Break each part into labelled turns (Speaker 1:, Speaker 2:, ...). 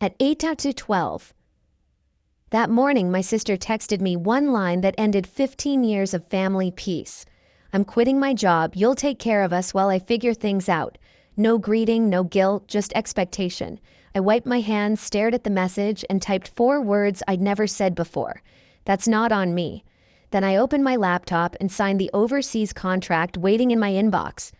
Speaker 1: at 8 to 12. That morning, my sister texted me one line that ended 15 years of family peace. I'm quitting my job. You'll take care of us while I figure things out. No greeting, no guilt, just expectation. I wiped my hands, stared at the message, and typed 4 words I'd never said before. That's not on me. Then I opened my laptop and signed the overseas contract waiting in my inbox.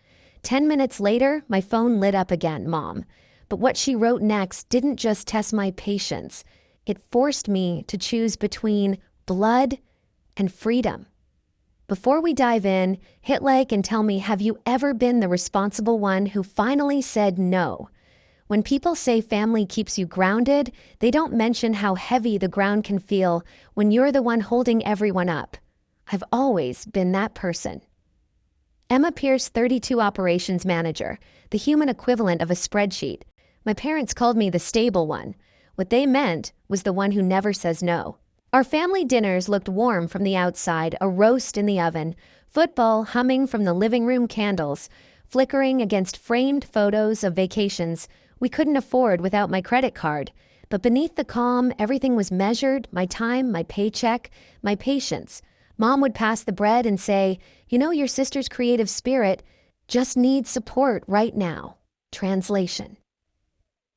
Speaker 1: 10 minutes later, my phone lit up again, Mom. But what she wrote next didn't just test my patience. It forced me to choose between blood and freedom. Before we dive in, hit like and tell me, have you ever been the responsible one who finally said no? When people say family keeps you grounded, they don't mention how heavy the ground can feel when you're the one holding everyone up. I've always been that person. Emma Pierce, 32 operations manager, the human equivalent of a spreadsheet. My parents called me the stable one. What they meant was the one who never says no. Our family dinners looked warm from the outside, a roast in the oven, football humming from the living room candles, flickering against framed photos of vacations we couldn't afford without my credit card. But beneath the calm, everything was measured, my time, my paycheck, my patience. Mom would pass the bread and say, "You know, your sister's creative spirit just needs support right now." Translation.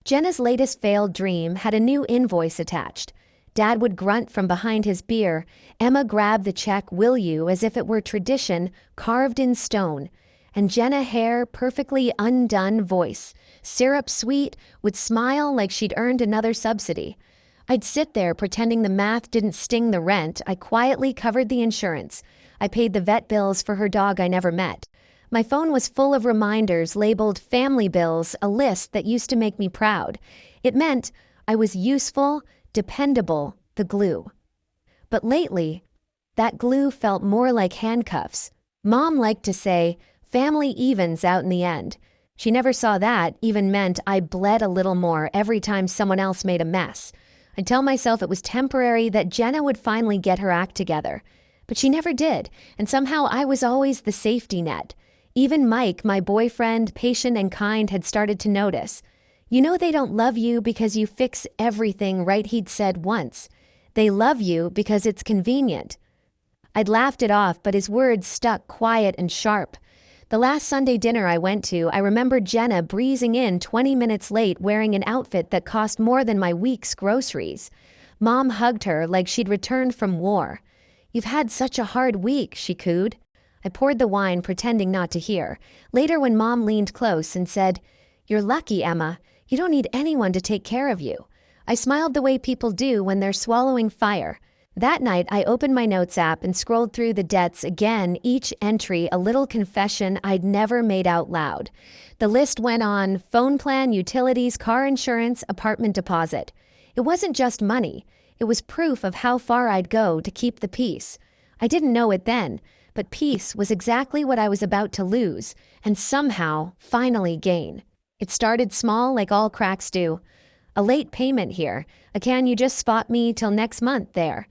Speaker 1: Jenna's latest failed dream had a new invoice attached. Dad would grunt from behind his beer. Emma grabbed the check, "Will you?" as if it were tradition carved in stone. And Jenna, hair perfectly undone, voice syrup sweet, would smile like she'd earned another subsidy. I'd sit there pretending the math didn't sting the rent. I quietly covered the insurance. I paid the vet bills for her dog I never met. My phone was full of reminders labeled family bills, a list that used to make me proud. It meant I was useful, dependable, the glue. But lately, that glue felt more like handcuffs. Mom liked to say, "Family evens out in the end." She never saw that even meant I bled a little more every time someone else made a mess. I'd tell myself it was temporary, that Jenna would finally get her act together. But she never did, and somehow I was always the safety net. Even Mike, my boyfriend, patient and kind, had started to notice. "You know they don't love you because you fix everything right," he'd said once. "They love you because it's convenient." I'd laughed it off, but his words stuck quiet and sharp. The last Sunday dinner I went to, I remember Jenna breezing in 20 minutes late wearing an outfit that cost more than my week's groceries. Mom hugged her like she'd returned from war. "You've had such a hard week," she cooed. I poured the wine, pretending not to hear. Later, when Mom leaned close and said, "You're lucky, Emma. You don't need anyone to take care of you." I smiled the way people do when they're swallowing fire. That night, I opened my notes app and scrolled through the debts again, each entry a little confession I'd never made out loud. The list went on: phone plan, utilities, car insurance, apartment deposit. It wasn't just money. It was proof of how far I'd go to keep the peace. I didn't know it then, but peace was exactly what I was about to lose, and somehow finally gain. It started small, like all cracks do. A late payment here, a "can you just spot me till next month" there.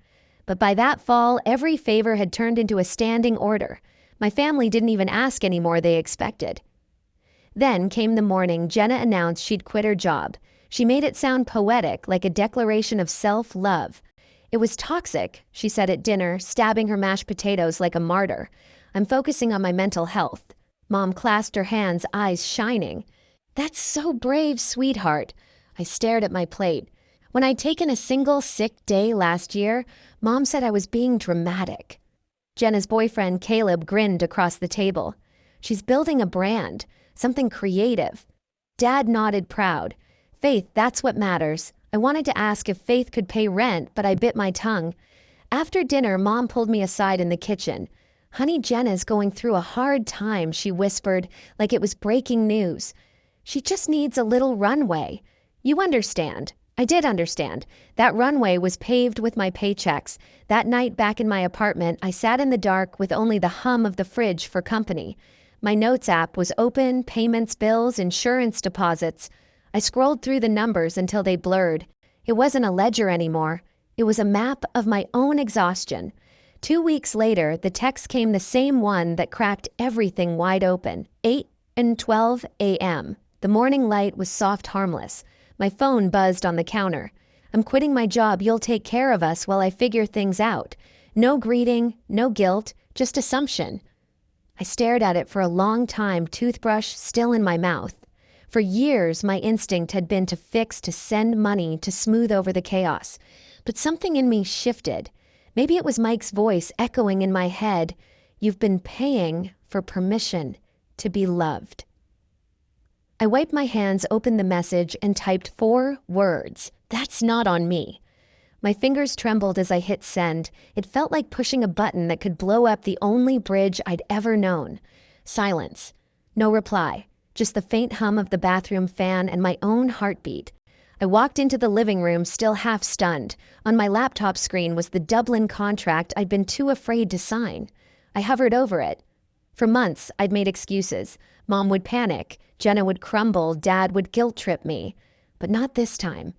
Speaker 1: But by that fall, every favor had turned into a standing order. My family didn't even ask anymore, they expected. Then came the morning Jenna announced she'd quit her job. She made it sound poetic, like a declaration of self-love. "It was toxic," she said at dinner, stabbing her mashed potatoes like a martyr. "I'm focusing on my mental health." Mom clasped her hands, eyes shining. "That's so brave, sweetheart." I stared at my plate. When I'd taken a single sick day last year, Mom said I was being dramatic. Jenna's boyfriend, Caleb, grinned across the table. "She's building a brand, something creative." Dad nodded proud. "Faith, that's what matters." I wanted to ask if Faith could pay rent, but I bit my tongue. After dinner, Mom pulled me aside in the kitchen. "Honey, Jenna's going through a hard time," she whispered, like it was breaking news. "She just needs a little runway. You understand." I did understand. That runway was paved with my paychecks. That night back in my apartment, I sat in the dark with only the hum of the fridge for company. My notes app was open, payments, bills, insurance deposits. I scrolled through the numbers until they blurred. It wasn't a ledger anymore. It was a map of my own exhaustion. 2 weeks later, the text came, the same one that cracked everything wide open. 8:12 a.m. The morning light was soft, harmless. My phone buzzed on the counter. I'm quitting my job, you'll take care of us while I figure things out. No greeting, no guilt, just assumption. I stared at it for a long time, toothbrush still in my mouth. For years, my instinct had been to fix, to send money, to smooth over the chaos. But something in me shifted. Maybe it was Mike's voice echoing in my head. You've been paying for permission to be loved. I wiped my hands, opened the message, and typed 4 words. That's not on me. My fingers trembled as I hit send. It felt like pushing a button that could blow up the only bridge I'd ever known. Silence. No reply. Just the faint hum of the bathroom fan and my own heartbeat. I walked into the living room, still half stunned. On my laptop screen was the Dublin contract I'd been too afraid to sign. I hovered over it. For months, I'd made excuses. Mom would panic. Jenna would crumble. Dad would guilt-trip me. But not this time.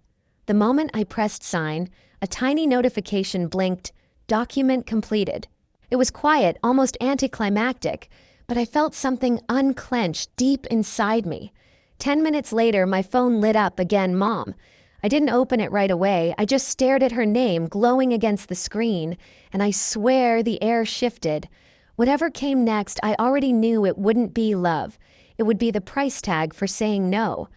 Speaker 1: The moment I pressed sign, a tiny notification blinked. Document completed. It was quiet, almost anticlimactic, but I felt something unclench deep inside me. 10 minutes later, my phone lit up again, Mom. I didn't open it right away. I just stared at her name glowing against the screen, and I swear the air shifted. Whatever came next, I already knew it wouldn't be love. It would be the price tag for saying no.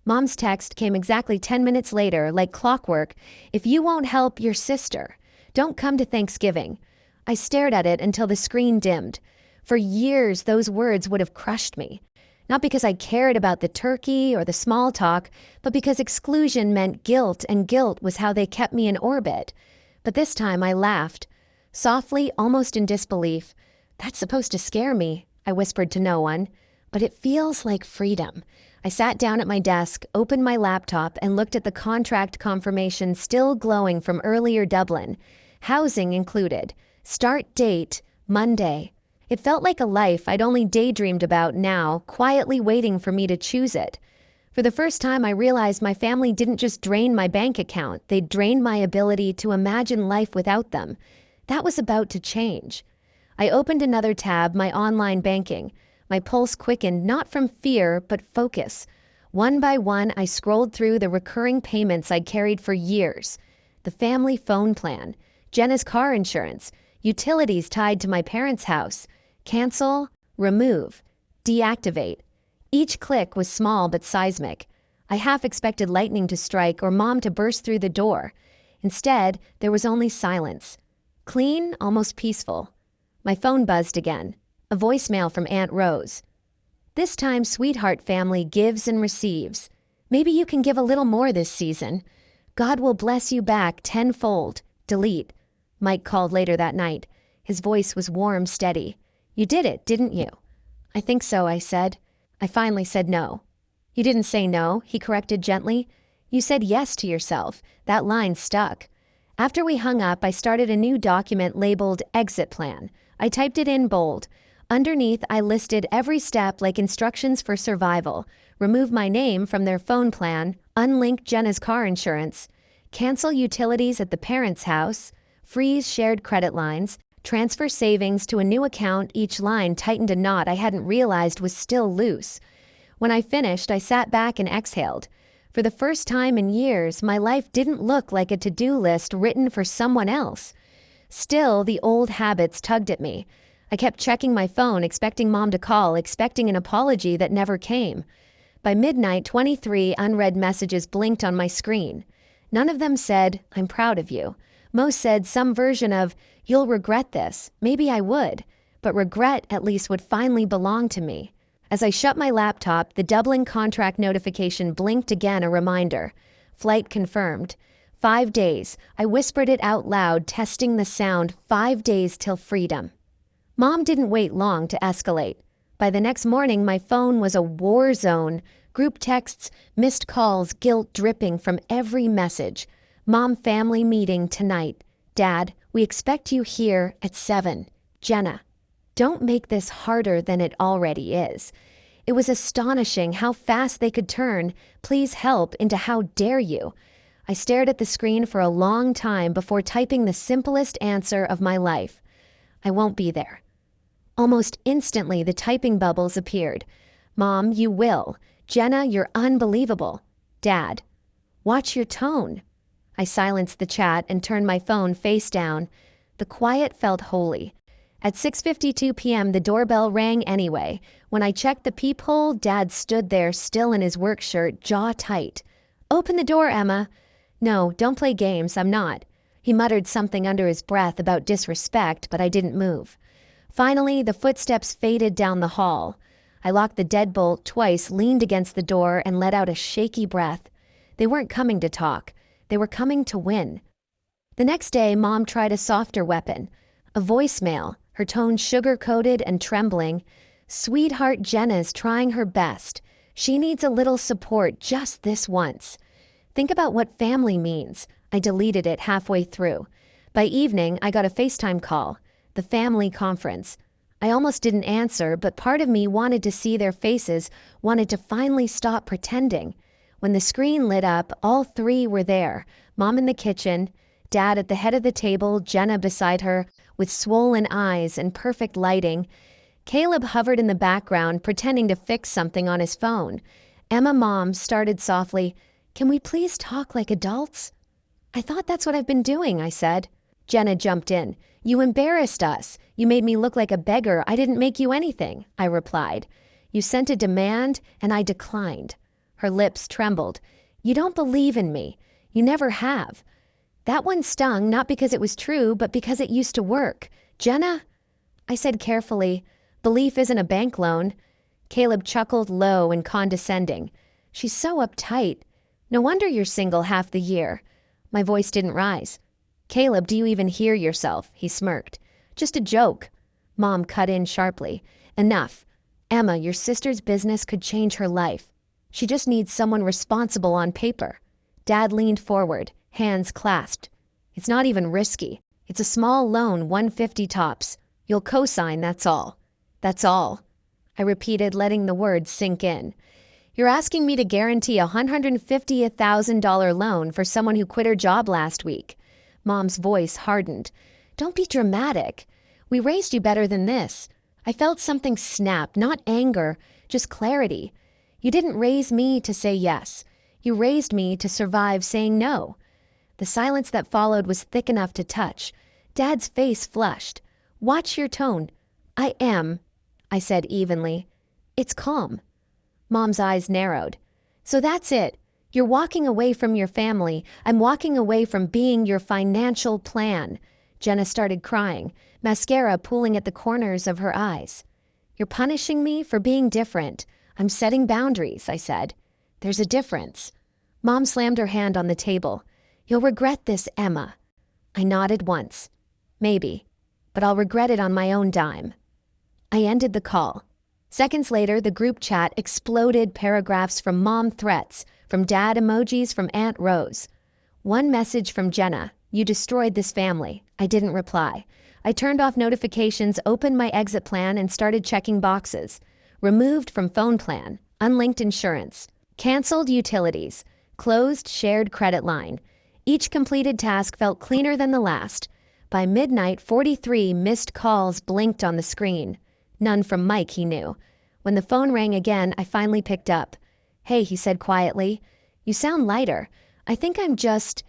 Speaker 1: Mom's text came exactly 10 minutes later, like clockwork. If you won't help your sister, don't come to Thanksgiving. I stared at it until the screen dimmed. For years, those words would have crushed me. Not because I cared about the turkey or the small talk, but because exclusion meant guilt, and guilt was how they kept me in orbit. But this time I laughed. Softly, almost in disbelief. That's supposed to scare me, I whispered to no one. But it feels like freedom. I sat down at my desk, opened my laptop, and looked at the contract confirmation still glowing from earlier Dublin. Housing included. Start date, Monday. It felt like a life I'd only daydreamed about now, quietly waiting for me to choose it. For the first time, I realized my family didn't just drain my bank account, they'd drained my ability to imagine life without them. That was about to change. I opened another tab, my online banking. My pulse quickened, not from fear, but focus. One by one, I scrolled through the recurring payments I'd carried for years. The family phone plan, Jenna's car insurance, utilities tied to my parents' house. Cancel, remove, deactivate. Each click was small but seismic. I half expected lightning to strike or Mom to burst through the door. Instead, there was only silence. Clean, almost peaceful. My phone buzzed again. A voicemail from Aunt Rose. This time, sweetheart family gives and receives. Maybe you can give a little more this season. God will bless you back tenfold. Delete. Mike called later that night. His voice was warm, steady. You did it, didn't you? I think so, I said. I finally said no. You didn't say no, he corrected gently. You said yes to yourself. That line stuck. After we hung up, I started a new document labeled Exit Plan. I typed it in bold. Underneath, I listed every step like instructions for survival. Remove my name from their phone plan, unlink Jenna's car insurance, cancel utilities at the parents' house, freeze shared credit lines, transfer savings to a new account. Each line tightened a knot I hadn't realized was still loose. When I finished, I sat back and exhaled. For the first time in years, my life didn't look like a to-do list written for someone else. Still, the old habits tugged at me. I kept checking my phone, expecting Mom to call, expecting an apology that never came. By midnight, 23 unread messages blinked on my screen. None of them said, I'm proud of you. Most said some version of, you'll regret this. Maybe I would. But regret at least would finally belong to me. As I shut my laptop, the Dublin contract notification blinked again, a reminder. Flight confirmed. 5 days. I whispered it out loud, testing the sound. 5 days till freedom. Mom didn't wait long to escalate. By the next morning, my phone was a war zone. Group texts, missed calls, guilt dripping from every message. Mom, family meeting tonight. Dad, we expect you here at 7. Jenna. Don't make this harder than it already is. It was astonishing how fast they could turn, please help, into how dare you. I stared at the screen for a long time before typing the simplest answer of my life. I won't be there. Almost instantly, the typing bubbles appeared. Mom, you will. Jenna, you're unbelievable. Dad. Watch your tone. I silenced the chat and turned my phone face down. The quiet felt holy. At 6:52 p.m., the doorbell rang anyway. When I checked the peephole, Dad stood there still in his work shirt, jaw tight. "Open the door, Emma." "No, don't play games, I'm not." He muttered something under his breath about disrespect, but I didn't move. Finally, the footsteps faded down the hall. I locked the deadbolt twice, leaned against the door, and let out a shaky breath. They weren't coming to talk. They were coming to win. The next day, Mom tried a softer weapon. A voicemail, her tone sugar-coated and trembling. "Sweetheart, Jenna's trying her best. She needs a little support just this once." Think about what family means. I deleted it halfway through. By evening, I got a FaceTime call. The family conference. I almost didn't answer, but part of me wanted to see their faces, wanted to finally stop pretending. When the screen lit up, all three were there. Mom in the kitchen, Dad at the head of the table, Jenna beside her, with swollen eyes and perfect lighting. Caleb hovered in the background, pretending to fix something on his phone. Emma, Mom, started softly, "Can we please talk like adults?" "I thought that's what I've been doing," I said. Jenna jumped in. "You embarrassed us. You made me look like a beggar. I didn't make you anything," I replied. "You sent a demand, and I declined." Her lips trembled. "You don't believe in me. You never have." That one stung, not because it was true, but because it used to work. "Jenna," I said carefully, "belief isn't a bank loan." Caleb chuckled low and condescending. "She's so uptight. No wonder you're single half the year." My voice didn't rise. "Caleb, do you even hear yourself?" He smirked. "Just a joke." Mom cut in sharply. "Enough. Emma, your sister's business could change her life. She just needs someone responsible on paper." Dad leaned forward, hands clasped. "It's not even risky. It's a small loan, $150 tops. You'll co-sign, that's all." "That's all," I repeated, letting the words sink in. "You're asking me to guarantee a $150,000 loan for someone who quit her job last week." Mom's voice hardened. "Don't be dramatic. We raised you better than this." I felt something snap, not anger, just clarity. "You didn't raise me to say yes. You raised me to survive saying no." The silence that followed was thick enough to touch. Dad's face flushed. "Watch your tone." "I am," I said evenly. "It's calm." Mom's eyes narrowed. "So that's it. You're walking away from your family. I'm walking away from being your financial plan." Jenna started crying, mascara pooling at the corners of her eyes. "You're punishing me for being different. I'm setting boundaries," I said. "There's a difference." Mom slammed her hand on the table. "You'll regret this, Emma." I nodded once. "Maybe, but I'll regret it on my own dime." I ended the call. Seconds later, the group chat exploded, paragraphs from Mom threats, from Dad emojis, from Aunt Rose. One message from Jenna: "You destroyed this family." I didn't reply. I turned off notifications, opened my exit plan, and started checking boxes. Removed from phone plan, unlinked insurance, canceled utilities, closed shared credit line. Each completed task felt cleaner than the last. By midnight, 43 missed calls blinked on the screen. None from Mike, he knew. When the phone rang again, I finally picked up. "Hey," he said quietly. "You sound lighter. I think I'm just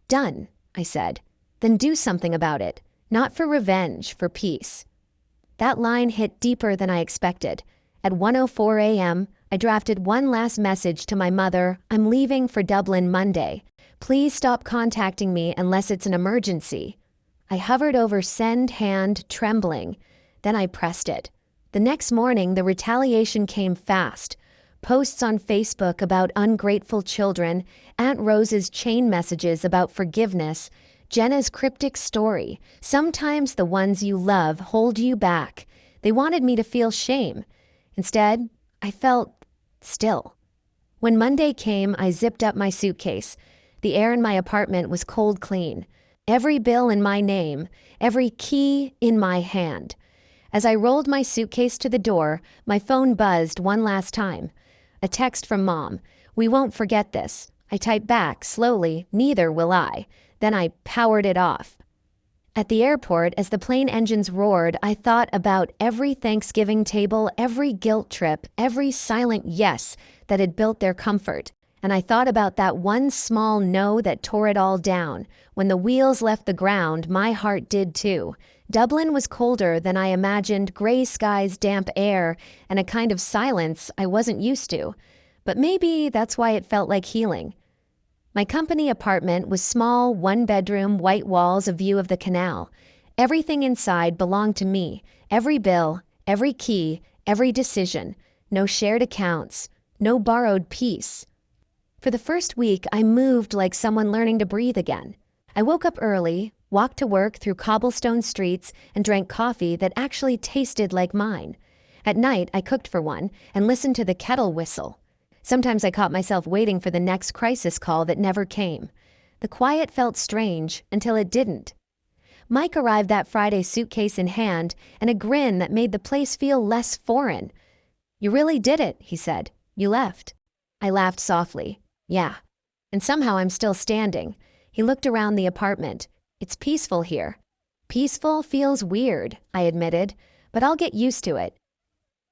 Speaker 1: done," I said. "Then do something about it. Not for revenge, for peace." That line hit deeper than I expected. At 1:04 a.m., I drafted one last message to my mother: "I'm leaving for Dublin Monday. Please stop contacting me unless it's an emergency." I hovered over send hand, trembling. Then I pressed it. The next morning, the retaliation came fast. Posts on Facebook about ungrateful children, Aunt Rose's chain messages about forgiveness, Jenna's cryptic story. "Sometimes the ones you love hold you back." They wanted me to feel shame. Instead, I felt still. When Monday came, I zipped up my suitcase. The air in my apartment was cold clean. Every bill in my name, every key in my hand. As I rolled my suitcase to the door, my phone buzzed one last time. A text from Mom: "We won't forget this." I typed back, slowly, "Neither will I." Then I powered it off. At the airport, as the plane engines roared, I thought about every Thanksgiving table, every guilt trip, every silent yes that had built their comfort. And I thought about that one small no that tore it all down. When the wheels left the ground, my heart did too. Dublin was colder than I imagined, gray skies, damp air, and a kind of silence I wasn't used to. But maybe that's why it felt like healing. My company apartment was small, one-bedroom, white walls, a view of the canal. Everything inside belonged to me. Every bill, every key, every decision. No shared accounts, no borrowed peace. For the first week, I moved like someone learning to breathe again. I woke up early, walked to work through cobblestone streets, and drank coffee that actually tasted like mine. At night, I cooked for one and listened to the kettle whistle. Sometimes I caught myself waiting for the next crisis call that never came. The quiet felt strange until it didn't. Mike arrived that Friday, suitcase in hand, and a grin that made the place feel less foreign. "You really did it," he said. "You left." I laughed softly. "Yeah. And somehow I'm still standing." He looked around the apartment. "It's peaceful here." "Peaceful feels weird," I admitted, "but I'll get used to it."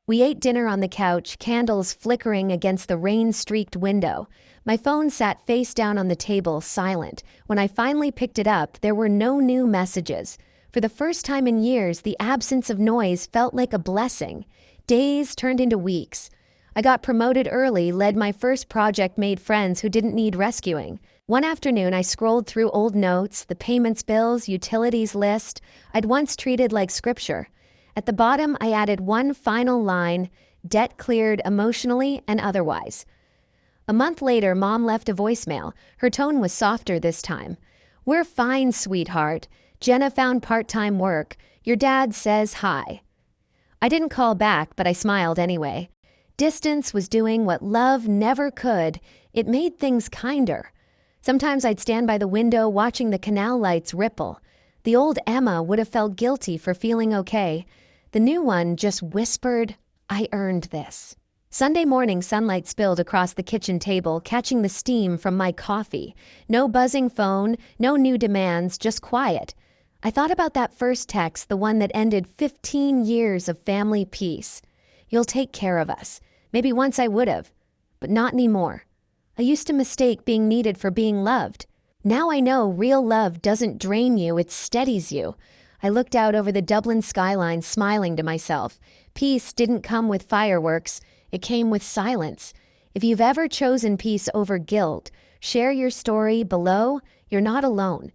Speaker 1: We ate dinner on the couch, candles flickering against the rain-streaked window. My phone sat face down on the table, silent. When I finally picked it up, there were no new messages. For the first time in years, the absence of noise felt like a blessing. Days turned into weeks. I got promoted early, led my first project, made friends who didn't need rescuing. One afternoon, I scrolled through old notes, the payments bills, utilities list I'd once treated like scripture. At the bottom, I added one final line: debt cleared emotionally and otherwise. A month later, Mom left a voicemail. Her tone was softer this time. "We're fine, sweetheart. Jenna found part-time work. Your dad says hi." I didn't call back, but I smiled anyway. Distance was doing what love never could. It made things kinder. Sometimes I'd stand by the window watching the canal lights ripple. The old Emma would have felt guilty for feeling okay. The new one just whispered, "I earned this." Sunday morning, sunlight spilled across the kitchen table, catching the steam from my coffee. No buzzing phone, no new demands, just quiet. I thought about that first text, the one that ended 15 years of family peace. "You'll take care of us." Maybe once I would have, but not anymore. I used to mistake being needed for being loved. Now I know real love doesn't drain you, it steadies you. I looked out over the Dublin skyline, smiling to myself. Peace didn't come with fireworks, it came with silence. If you've ever chosen peace over guilt, share your story below. You're not alone.